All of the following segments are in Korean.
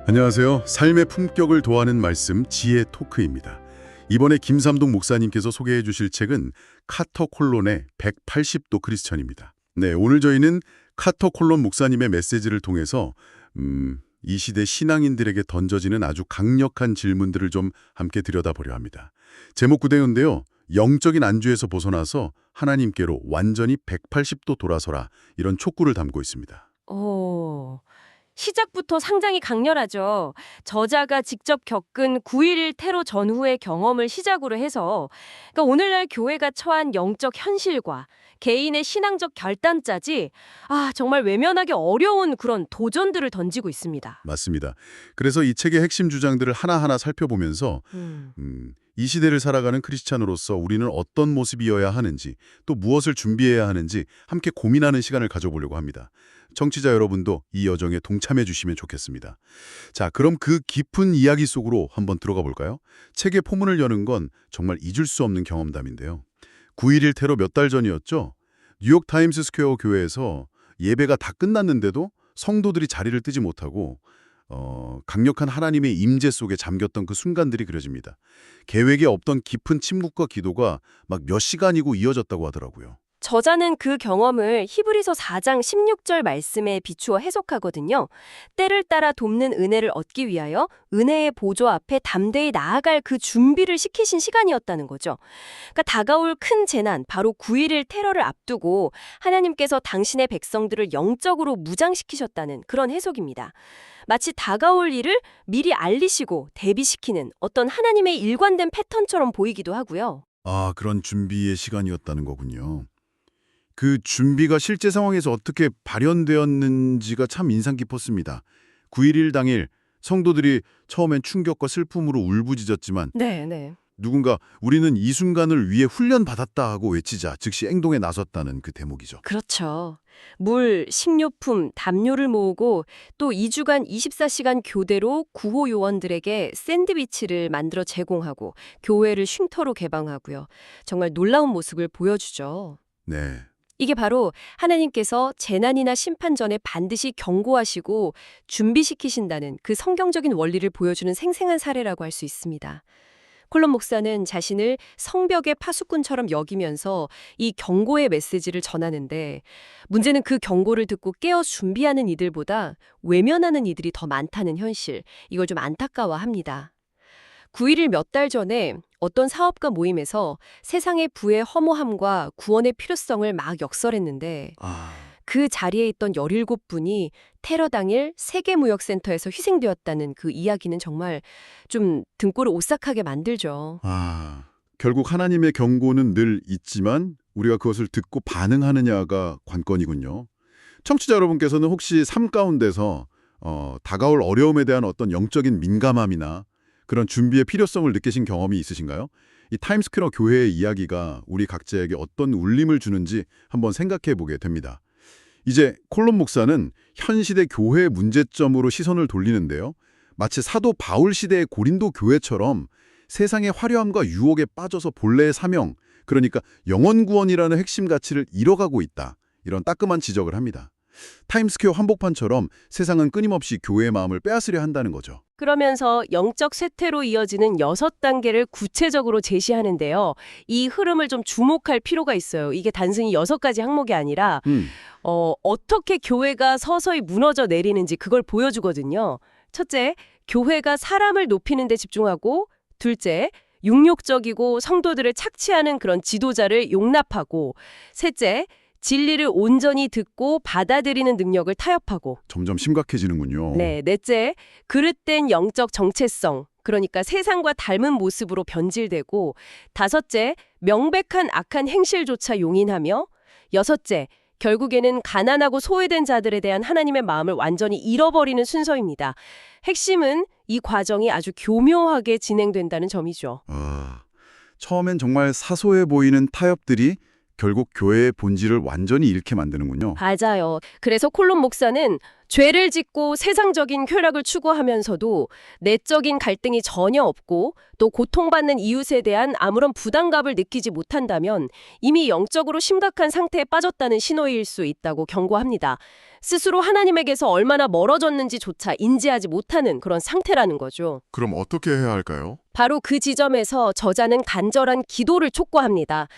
안녕하세요. 삶의 품격을 도하는 말씀 지혜 토크입니다. 이번에 김삼동 목사님께서 소개해 주실 책은 카터 콜론의 180도 크리스천입니다. 네, 오늘 저희는 카터 콜론 목사님의 메시지를 통해서 이 시대 신앙인들에게 던져지는 아주 강력한 질문들을 좀 함께 들여다보려 합니다. 제목 구대인데요. 영적인 안주에서 벗어나서 하나님께로 완전히 180도 돌아서라, 이런 촉구를 담고 있습니다. 시작부터 상당히 강렬하죠. 저자가 직접 겪은 9.11 테러 전후의 경험을 시작으로 해서 오늘날 교회가 처한 영적 현실과 개인의 신앙적 결단까지 정말 외면하기 어려운 그런 도전들을 던지고 있습니다. 맞습니다. 그래서 이 책의 핵심 주장들을 하나하나 살펴보면서 이 시대를 살아가는 크리스찬으로서 우리는 어떤 모습이어야 하는지, 또 무엇을 준비해야 하는지 함께 고민하는 시간을 가져보려고 합니다. 청취자 여러분도 이 여정에 동참해 주시면 좋겠습니다. 자, 그럼 그 깊은 이야기 속으로 한번 들어가 볼까요? 책의 포문을 여는 건 정말 잊을 수 없는 경험담인데요. 9.11 테러 몇 달 전이었죠. 뉴욕 타임스 스퀘어 교회에서 예배가 다 끝났는데도 성도들이 자리를 뜨지 못하고 강력한 하나님의 임재 속에 잠겼던 그 순간들이 그려집니다. 계획에 없던 깊은 침묵과 기도가 막 몇 시간이고 이어졌다고 하더라고요. 저자는 그 경험을 히브리서 4장 16절 말씀에 비추어 해석하거든요. 때를 따라 돕는 은혜를 얻기 위하여 은혜의 보좌 앞에 담대히 나아갈 그 준비를 시키신 시간이었다는 거죠. 다가올 큰 재난, 바로 9.11 테러를 앞두고 하나님께서 당신의 백성들을 영적으로 무장시키셨다는 그런 해석입니다. 마치 다가올 일을 미리 알리시고 대비시키는 어떤 하나님의 일관된 패턴처럼 보이기도 하고요. 그런 준비의 시간이었다는 거군요. 그 준비가 실제 상황에서 어떻게 발현되었는지가 참 인상 깊었습니다. 9.11 당일 성도들이 처음엔 충격과 슬픔으로 울부짖었지만 네. 누군가 우리는 이 순간을 위해 훈련받았다 하고 외치자 즉시 행동에 나섰다는 그 대목이죠. 그렇죠. 물, 식료품, 담요를 모으고 또 2주간 24시간 교대로 구호 요원들에게 샌드위치를 만들어 제공하고 교회를 쉼터로 개방하고요. 정말 놀라운 모습을 보여주죠. 네. 이게 바로 하나님께서 재난이나 심판 전에 반드시 경고하시고 준비시키신다는 그 성경적인 원리를 보여주는 생생한 사례라고 할 수 있습니다. 콜론 목사는 자신을 성벽의 파수꾼처럼 여기면서 이 경고의 메시지를 전하는데, 문제는 그 경고를 듣고 깨어 준비하는 이들보다 외면하는 이들이 더 많다는 현실, 이걸 좀 안타까워합니다. 9.11 몇 달 전에 어떤 사업가 모임에서 세상의 부의 허무함과 구원의 필요성을 막 역설했는데, 그 자리에 있던 17분이 테러 당일 세계무역센터에서 희생되었다는 그 이야기는 정말 좀 등골을 오싹하게 만들죠. 결국 하나님의 경고는 늘 있지만 우리가 그것을 듣고 반응하느냐가 관건이군요. 청취자 여러분께서는 혹시 삶 가운데서 다가올 어려움에 대한 어떤 영적인 민감함이나 그런 준비의 필요성을 느끼신 경험이 있으신가요? 이 타임스퀘어 교회의 이야기가 우리 각자에게 어떤 울림을 주는지 한번 생각해 보게 됩니다. 이제 콜론 목사는 현 시대 교회의 문제점으로 시선을 돌리는데요. 마치 사도 바울 시대의 고린도 교회처럼 세상의 화려함과 유혹에 빠져서 본래의 사명, 그러니까 영원 구원이라는 핵심 가치를 잃어가고 있다, 이런 따끔한 지적을 합니다. 타임스퀘어 한복판처럼 세상은 끊임없이 교회의 마음을 빼앗으려 한다는 거죠. 그러면서 영적 쇠퇴로 이어지는 6단계를 구체적으로 제시하는데요. 이 흐름을 좀 주목할 필요가 있어요. 이게 단순히 6가지 항목이 아니라 어떻게 교회가 서서히 무너져 내리는지 그걸 보여주거든요. 첫째, 교회가 사람을 높이는 데 집중하고, 둘째, 육욕적이고 성도들을 착취하는 그런 지도자를 용납하고, 셋째, 진리를 온전히 듣고 받아들이는 능력을 타협하고, 점점 심각해지는군요. 네, 넷째, 그릇된 영적 정체성, 그러니까 세상과 닮은 모습으로 변질되고, 다섯째, 명백한 악한 행실조차 용인하며, 여섯째, 결국에는 가난하고 소외된 자들에 대한 하나님의 마음을 완전히 잃어버리는 순서입니다. 핵심은 이 과정이 아주 교묘하게 진행된다는 점이죠. 처음엔 정말 사소해 보이는 타협들이 결국 교회의 본질을 완전히 잃게 만드는군요. 맞아요. 그래서 콜론 목사는 죄를 짓고 세상적인 쾌락을 추구하면서도 내적인 갈등이 전혀 없고 또 고통받는 이웃에 대한 아무런 부담감을 느끼지 못한다면 이미 영적으로 심각한 상태에 빠졌다는 신호일 수 있다고 경고합니다. 스스로 하나님에게서 얼마나 멀어졌는지조차 인지하지 못하는 그런 상태라는 거죠. 그럼 어떻게 해야 할까요? 바로 그 지점에서 저자는 간절한 기도를 촉구합니다.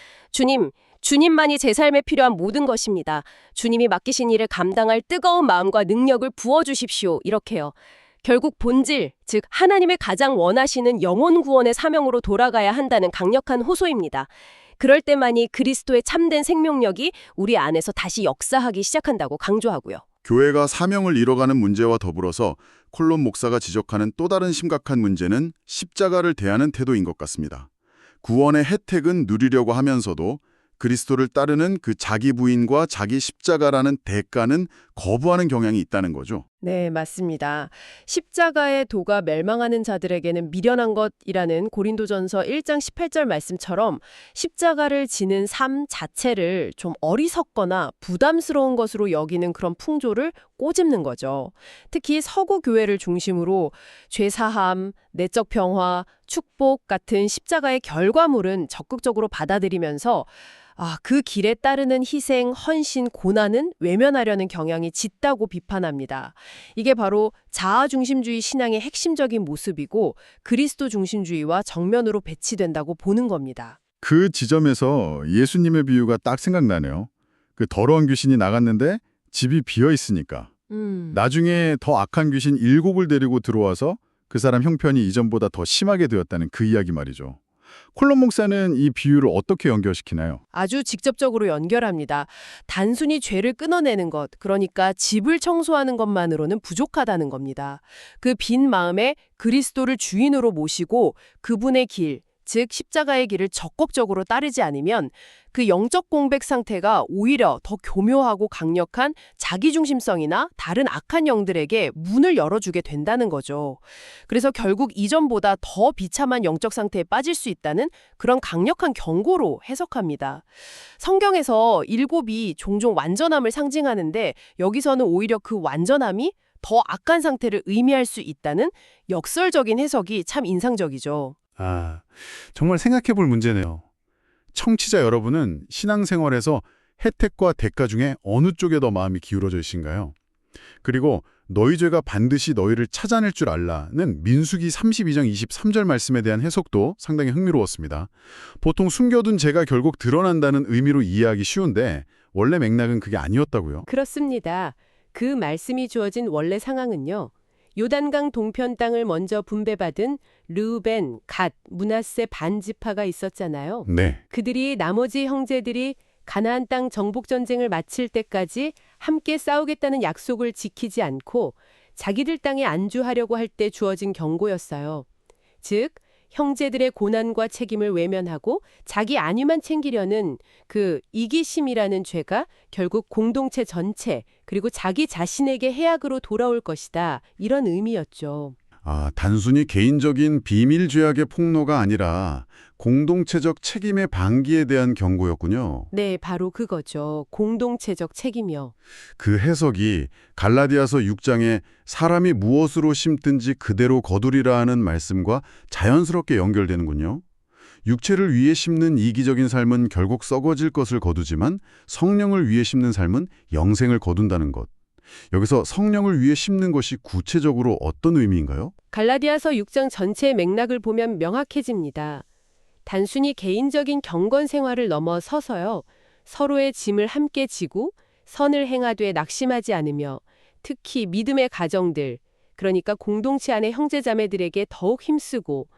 주님만이 제 삶에 필요한 모든 것입니다. 주님이 맡기신 일을 감당할 뜨거운 마음과 능력을 부어주십시오. 이렇게요. 결국 본질, 즉 하나님의 가장 원하시는 영혼 구원의 사명으로 돌아가야 한다는 강력한 호소입니다. 그럴 때만이 그리스도의 참된 생명력이 우리 안에서 다시 역사하기 시작한다고 강조하고요. 교회가 사명을 이뤄가는 문제와 더불어서 콜론 목사가 지적하는 또 다른 심각한 문제는 십자가를 대하는 태도인 것 같습니다. 구원의 혜택은 누리려고 하면서도 그리스도를 따르는 그 자기 부인과 자기 십자가라는 대가는 거부하는 경향이 있다는 거죠. 네, 맞습니다. 십자가의 도가 멸망하는 자들에게는 미련한 것이라는 고린도전서 1장 18절 말씀처럼 십자가를 지는 삶 자체를 좀 어리석거나 부담스러운 것으로 여기는 그런 풍조를 꼬집는 거죠. 특히 서구 교회를 중심으로 죄사함, 내적 평화, 축복 같은 십자가의 결과물은 적극적으로 받아들이면서 그 길에 따르는 희생, 헌신, 고난은 외면하려는 경향이 짙다고 비판합니다. 이게 바로 자아 중심주의 신앙의 핵심적인 모습이고 그리스도 중심주의와 정면으로 배치된다고 보는 겁니다. 그 지점에서 예수님의 비유가 딱 생각나네요. 그 더러운 귀신이 나갔는데 집이 비어 있으니까. 나중에 더 악한 귀신 7을 데리고 들어와서 그 사람 형편이 이전보다 더 심하게 되었다는 그 이야기 말이죠. 콜론 목사는 이 비유를 어떻게 연결시키나요? 아주 직접적으로 연결합니다. 단순히 죄를 끊어내는 것, 그러니까 집을 청소하는 것만으로는 부족하다는 겁니다. 그 빈 마음에 그리스도를 주인으로 모시고 그분의 길, 즉 십자가의 길을 적극적으로 따르지 않으면 그 영적 공백 상태가 오히려 더 교묘하고 강력한 자기중심성이나 다른 악한 영들에게 문을 열어주게 된다는 거죠. 그래서 결국 이전보다 더 비참한 영적 상태에 빠질 수 있다는 그런 강력한 경고로 해석합니다. 성경에서 7이 종종 완전함을 상징하는데 여기서는 오히려 그 완전함이 더 악한 상태를 의미할 수 있다는 역설적인 해석이 참 인상적이죠. 정말 생각해 볼 문제네요. 청취자 여러분은 신앙생활에서 혜택과 대가 중에 어느 쪽에 더 마음이 기울어져 있신가요? 그리고 너희 죄가 반드시 너희를 찾아낼 줄 알라는 민수기 32장 23절 말씀에 대한 해석도 상당히 흥미로웠습니다. 보통 숨겨둔 죄가 결국 드러난다는 의미로 이해하기 쉬운데 원래 맥락은 그게 아니었다고요? 그렇습니다. 그 말씀이 주어진 원래 상황은요. 요단강 동편 땅을 먼저 분배받은 르우벤, 갓, 므낫세 반지파가 있었잖아요. 네. 그들이 나머지 형제들이 가나안 땅 정복 전쟁을 마칠 때까지 함께 싸우겠다는 약속을 지키지 않고 자기들 땅에 안주하려고 할 때 주어진 경고였어요. 즉 형제들의 고난과 책임을 외면하고 자기 안위만 챙기려는 그 이기심이라는 죄가 결국 공동체 전체 그리고 자기 자신에게 해악으로 돌아올 것이다. 이런 의미였죠. 단순히 개인적인 비밀 죄악의 폭로가 아니라 공동체적 책임의 방기에 대한 경고였군요. 네, 바로 그거죠. 공동체적 책임이요. 그 해석이 갈라디아서 6장에 사람이 무엇으로 심든지 그대로 거두리라 하는 말씀과 자연스럽게 연결되는군요. 육체를 위해 심는 이기적인 삶은 결국 썩어질 것을 거두지만 성령을 위해 심는 삶은 영생을 거둔다는 것. 여기서 성령을 위해 심는 것이 구체적으로 어떤 의미인가요? 갈라디아서 6장 전체의 맥락을 보면 명확해집니다. 단순히 개인적인 경건 생활을 넘어서서요. 서로의 짐을 함께 지고 선을 행하되 낙심하지 않으며 특히 믿음의 가정들, 그러니까 공동체 안의 형제자매들에게 더욱 힘쓰고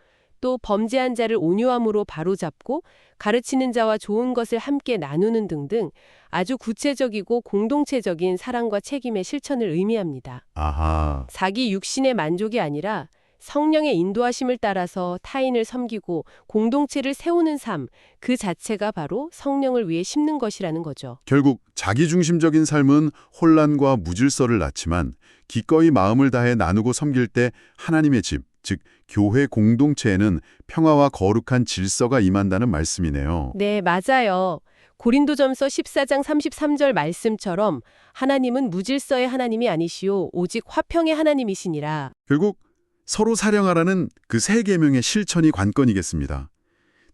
또 범죄한 자를 온유함으로 바로잡고 가르치는 자와 좋은 것을 함께 나누는 등등 아주 구체적이고 공동체적인 사랑과 책임의 실천을 의미합니다. 아하. 자기 육신의 만족이 아니라 성령의 인도하심을 따라서 타인을 섬기고 공동체를 세우는 삶, 그 자체가 바로 성령을 위해 심는 것이라는 거죠. 결국 자기중심적인 삶은 혼란과 무질서를 낳지만 기꺼이 마음을 다해 나누고 섬길 때 하나님의 집, 즉 교회 공동체에는 평화와 거룩한 질서가 임한다는 말씀이네요. 네, 맞아요. 고린도전서 14장 33절 말씀처럼 하나님은 무질서의 하나님이 아니시오 오직 화평의 하나님이시니라. 결국 서로 사랑하라는 그 세 계명의 실천이 관건이겠습니다.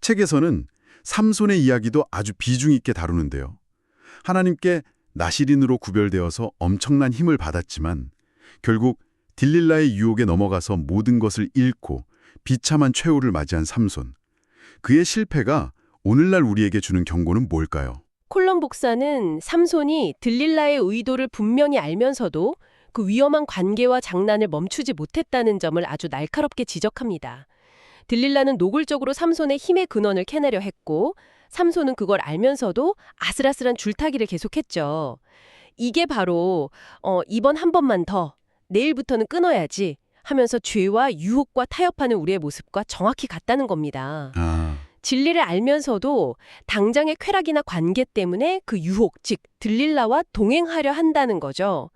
책에서는 삼손의 이야기도 아주 비중 있게 다루는데요. 하나님께 나실인으로 구별되어서 엄청난 힘을 받았지만 결국 딜릴라의 유혹에 넘어가서 모든 것을 잃고 비참한 최후를 맞이한 삼손. 그의 실패가 오늘날 우리에게 주는 경고는 뭘까요? 콜럼 목사는 삼손이 들릴라의 의도를 분명히 알면서도 그 위험한 관계와 장난을 멈추지 못했다는 점을 아주 날카롭게 지적합니다. 들릴라는 노골적으로 삼손의 힘의 근원을 캐내려 했고 삼손은 그걸 알면서도 아슬아슬한 줄타기를 계속했죠. 이게 바로 이번 한 번만 더, 내일부터는 끊어야지 하면서 죄와 유혹과 타협하는 우리의 모습과 정확히 같다는 겁니다. 진리를 알면서도 당장의 쾌락이나 관계 때문에 그 유혹, 즉 들릴라와 동행하려 한다는 거죠.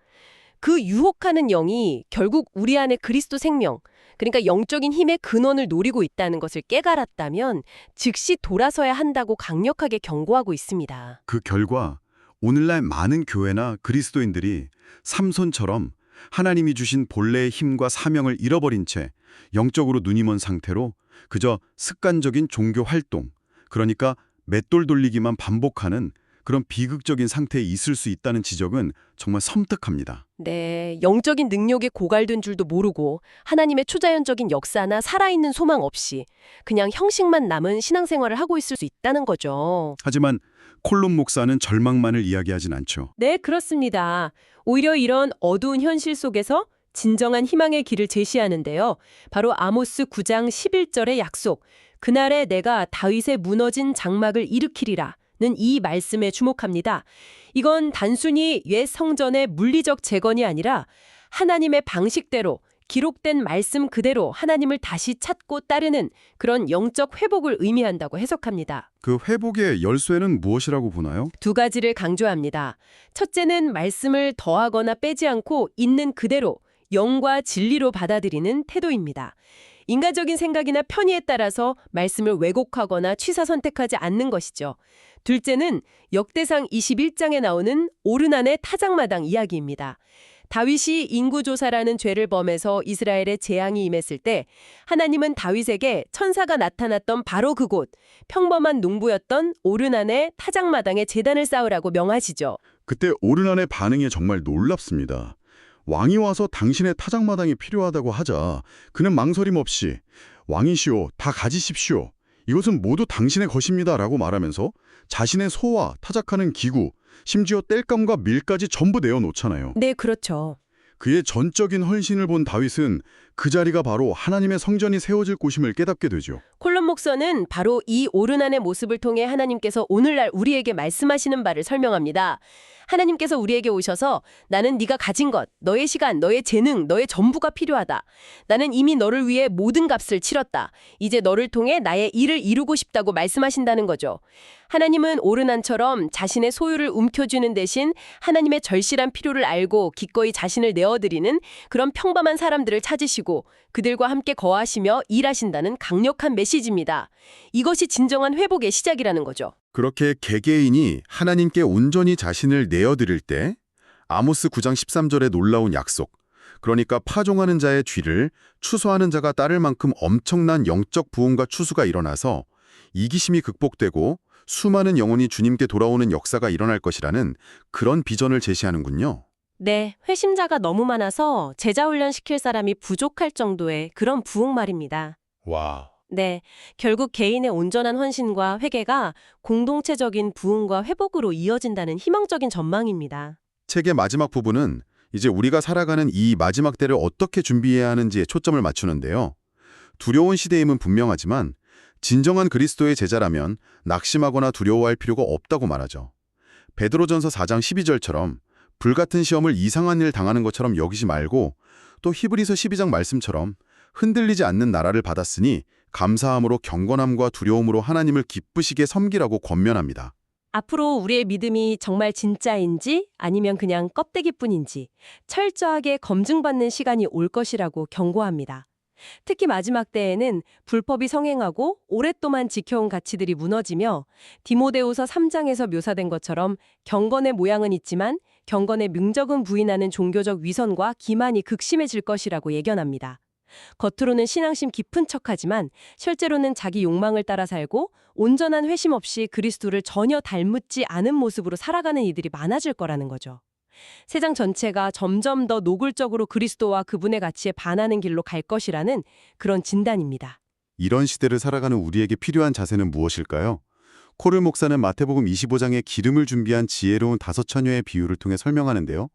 그 유혹하는 영이 결국 우리 안에 그리스도 생명, 그러니까 영적인 힘의 근원을 노리고 있다는 것을 깨달았다면 즉시 돌아서야 한다고 강력하게 경고하고 있습니다. 그 결과 오늘날 많은 교회나 그리스도인들이 삼손처럼 하나님이 주신 본래의 힘과 사명을 잃어버린 채 영적으로 눈이 먼 상태로 그저 습관적인 종교 활동, 그러니까 맷돌 돌리기만 반복하는 그런 비극적인 상태에 있을 수 있다는 지적은 정말 섬뜩합니다. 네, 영적인 능력에 고갈된 줄도 모르고 하나님의 초자연적인 역사나 살아있는 소망 없이 그냥 형식만 남은 신앙생활을 하고 있을 수 있다는 거죠. 하지만 콜롬 목사는 절망만을 이야기하진 않죠. 네, 그렇습니다. 오히려 이런 어두운 현실 속에서 진정한 희망의 길을 제시하는데요. 바로 아모스 9장 11절의 약속. 그날에 내가 다윗의 무너진 장막을 일으키리라. 는 이 말씀에 주목합니다. 이건 단순히 옛 성전의 물리적 재건이 아니라 하나님의 방식대로 기록된 말씀 그대로 하나님을 다시 찾고 따르는 그런 영적 회복을 의미한다고 해석합니다. 그 회복의 열쇠는 무엇이라고 보나요? 두 가지를 강조합니다. 첫째는 말씀을 더하거나 빼지 않고 있는 그대로 영과 진리로 받아들이는 태도입니다. 인간적인 생각이나 편의에 따라서 말씀을 왜곡하거나 취사 선택하지 않는 것이죠. 둘째는 역대상 21장에 나오는 오르난의 타작마당 이야기입니다. 다윗이 인구조사라는 죄를 범해서 이스라엘에 재앙이 임했을 때 하나님은 다윗에게 천사가 나타났던 바로 그곳, 평범한 농부였던 오르난의 타작마당에 제단을 쌓으라고 명하시죠. 그때 오르난의 반응이 정말 놀랍습니다. 왕이 와서 당신의 타작마당이 필요하다고 하자 그는 망설임 없이 왕이시오, 다 가지십시오. 이것은 모두 당신의 것입니다 라고 말하면서 자신의 소와 타작하는 기구, 심지어 땔감과 밀까지 전부 내어놓잖아요. 네, 그렇죠. 그의 전적인 헌신을 본 다윗은 그 자리가 바로 하나님의 성전이 세워질 곳임을 깨닫게 되죠. 콜럼 목서는 바로 이 오르난의 모습을 통해 하나님께서 오늘날 우리에게 말씀하시는 바를 설명합니다. 하나님께서 우리에게 오셔서 나는 네가 가진 것, 너의 시간, 너의 재능, 너의 전부가 필요하다. 나는 이미 너를 위해 모든 값을 치렀다. 이제 너를 통해 나의 일을 이루고 싶다고 말씀하신다는 거죠. 하나님은 오르난처럼 자신의 소유를 움켜쥐는 대신 하나님의 절실한 필요를 알고 기꺼이 자신을 내어드리는 그런 평범한 사람들을 찾으시고 그들과 함께 거하시며 일하신다는 강력한 메시지입니다. 이것이 진정한 회복의 시작이라는 거죠. 그렇게 개개인이 하나님께 온전히 자신을 내어드릴 때 아모스 9장 13절의 놀라운 약속, 그러니까 파종하는 자의 뒤를 추수하는 자가 따를 만큼 엄청난 영적 부흥과 추수가 일어나서 이기심이 극복되고 수많은 영혼이 주님께 돌아오는 역사가 일어날 것이라는 그런 비전을 제시하는군요. 네, 회심자가 너무 많아서 제자 훈련시킬 사람이 부족할 정도의 그런 부흥 말입니다. 와. 네, 결국 개인의 온전한 헌신과 회개가 공동체적인 부흥과 회복으로 이어진다는 희망적인 전망입니다. 책의 마지막 부분은 이제 우리가 살아가는 이 마지막 때를 어떻게 준비해야 하는지에 초점을 맞추는데요. 두려운 시대임은 분명하지만 진정한 그리스도의 제자라면 낙심하거나 두려워할 필요가 없다고 말하죠. 베드로전서 4장 12절처럼 불같은 시험을 이상한 일 당하는 것처럼 여기지 말고 또 히브리서 12장 말씀처럼 흔들리지 않는 나라를 받았으니 감사함으로 경건함과 두려움으로 하나님을 기쁘시게 섬기라고 권면합니다. 앞으로 우리의 믿음이 정말 진짜인지 아니면 그냥 껍데기뿐인지 철저하게 검증받는 시간이 올 것이라고 경고합니다. 특히 마지막 때에는 불법이 성행하고 오랫동안 지켜온 가치들이 무너지며 디모데후서 3장에서 묘사된 것처럼 경건의 모양은 있지만 경건의 명적은 부인하는 종교적 위선과 기만이 극심해질 것이라고 예견합니다. 겉으로는 신앙심 깊은 척하지만 실제로는 자기 욕망을 따라 살고 온전한 회심 없이 그리스도를 전혀 닮지 않은 모습으로 살아가는 이들이 많아질 거라는 거죠. 세상 전체가 점점 더 노골적으로 그리스도와 그분의 가치에 반하는 길로 갈 것이라는 그런 진단입니다. 이런 시대를 살아가는 우리에게 필요한 자세는 무엇일까요? 코를 목사는 마태복음 25장에 기름을 준비한 지혜로운 5처녀의 비유를 통해 설명하는데요.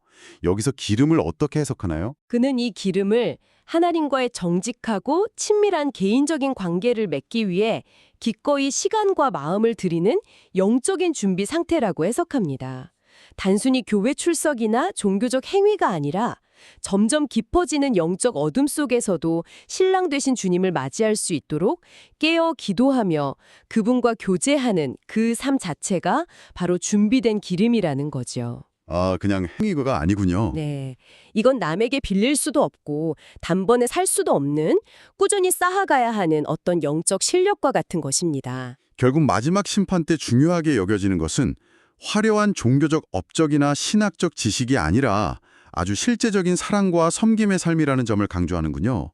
여기서 기름을 어떻게 해석하나요? 그는 이 기름을 하나님과의 정직하고 친밀한 개인적인 관계를 맺기 위해 기꺼이 시간과 마음을 들이는 영적인 준비 상태라고 해석합니다. 단순히 교회 출석이나 종교적 행위가 아니라 점점 깊어지는 영적 어둠 속에서도 신랑 되신 주님을 맞이할 수 있도록 깨어 기도하며 그분과 교제하는 그 삶 자체가 바로 준비된 기름이라는 거죠. 아, 그냥 행위가 아니군요. 네. 이건 남에게 빌릴 수도 없고 단번에 살 수도 없는 꾸준히 쌓아가야 하는 어떤 영적 실력과 같은 것입니다. 결국 마지막 심판 때 중요하게 여겨지는 것은 화려한 종교적 업적이나 신학적 지식이 아니라 아주 실제적인 사랑과 섬김의 삶이라는 점을 강조하는군요.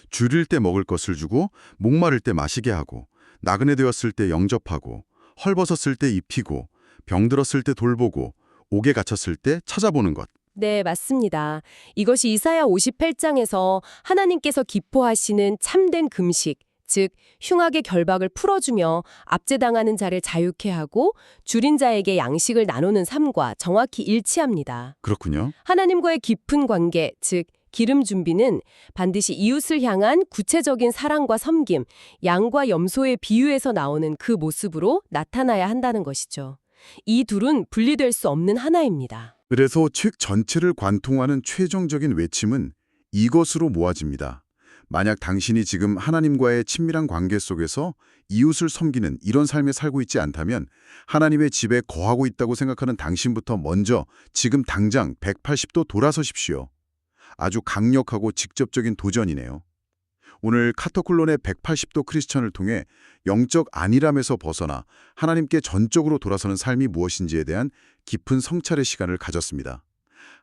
줄일 때 먹을 것을 주고 목마를 때 마시게 하고 나그네 되었을 때 영접하고 헐벗었을 때 입히고 병들었을 때 돌보고 옥에 갇혔을 때 찾아보는 것. 네, 맞습니다. 이것이 이사야 58장에서 하나님께서 기뻐하시는 참된 금식, 즉 흉악의 결박을 풀어주며 압제당하는 자를 자유케 하고 줄인 자에게 양식을 나누는 삶과 정확히 일치합니다. 그렇군요. 하나님과의 깊은 관계, 즉 기름 준비는 반드시 이웃을 향한 구체적인 사랑과 섬김, 양과 염소의 비유에서 나오는 그 모습으로 나타나야 한다는 것이죠. 이 둘은 분리될 수 없는 하나입니다. 그래서 책 전체를 관통하는 최종적인 외침은 이것으로 모아집니다. 만약 당신이 지금 하나님과의 친밀한 관계 속에서 이웃을 섬기는 이런 삶에 살고 있지 않다면 하나님의 집에 거하고 있다고 생각하는 당신부터 먼저 지금 당장 180도 돌아서십시오. 아주 강력하고 직접적인 도전이네요. 오늘 카터콜론의 180도 크리스천을 통해 영적 안일함에서 벗어나 하나님께 전적으로 돌아서는 삶이 무엇인지에 대한 깊은 성찰의 시간을 가졌습니다.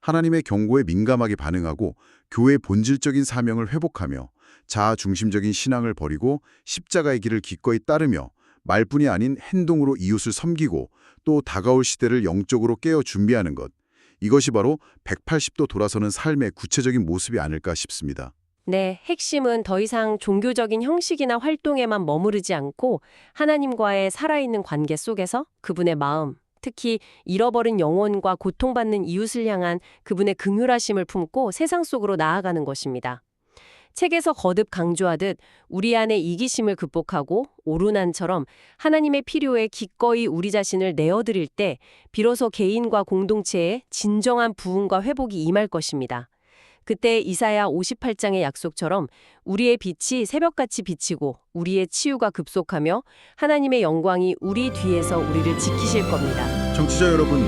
하나님의 경고에 민감하게 반응하고 교회의 본질적인 사명을 회복하며 자아 중심적인 신앙을 버리고 십자가의 길을 기꺼이 따르며 말뿐이 아닌 행동으로 이웃을 섬기고 또 다가올 시대를 영적으로 깨어 준비하는 것. 이것이 바로 180도 돌아서는 삶의 구체적인 모습이 아닐까 싶습니다. 네, 핵심은 더 이상 종교적인 형식이나 활동에만 머무르지 않고 하나님과의 살아있는 관계 속에서 그분의 마음, 특히 잃어버린 영혼과 고통받는 이웃을 향한 그분의 긍휼하심을 품고 세상 속으로 나아가는 것입니다. 책에서 거듭 강조하듯 우리 안의 이기심을 극복하고 오르난처럼 하나님의 필요에 기꺼이 우리 자신을 내어드릴 때 비로소 개인과 공동체에 진정한 부흥과 회복이 임할 것입니다. 그때 이사야 58장의 약속처럼 우리의 빛이 새벽같이 비치고 우리의 치유가 급속하며 하나님의 영광이 우리 뒤에서 우리를 지키실 겁니다. 청취자 여러분,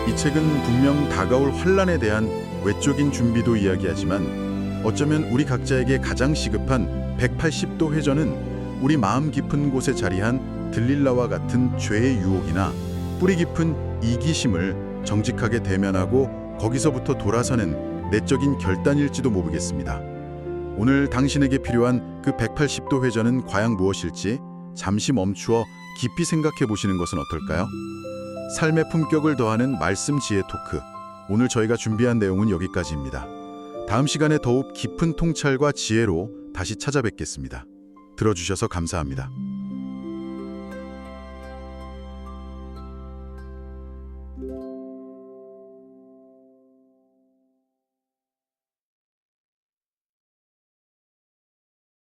이 책은 분명 다가올 환란에 대한 외적인 준비도 이야기하지만 어쩌면 우리 각자에게 가장 시급한 180도 회전은 우리 마음 깊은 곳에 자리한 들릴라와 같은 죄의 유혹이나 뿌리 깊은 이기심을 정직하게 대면하고 거기서부터 돌아서는 내적인 결단일지도 모르겠습니다. 오늘 당신에게 필요한 그 180도 회전은 과연 무엇일지 잠시 멈추어 깊이 생각해 보시는 것은 어떨까요? 삶의 품격을 더하는 말씀 지혜 토크. 오늘 저희가 준비한 내용은 여기까지입니다. 다음 시간에 더욱 깊은 통찰과 지혜로 다시 찾아뵙겠습니다. 들어주셔서 감사합니다.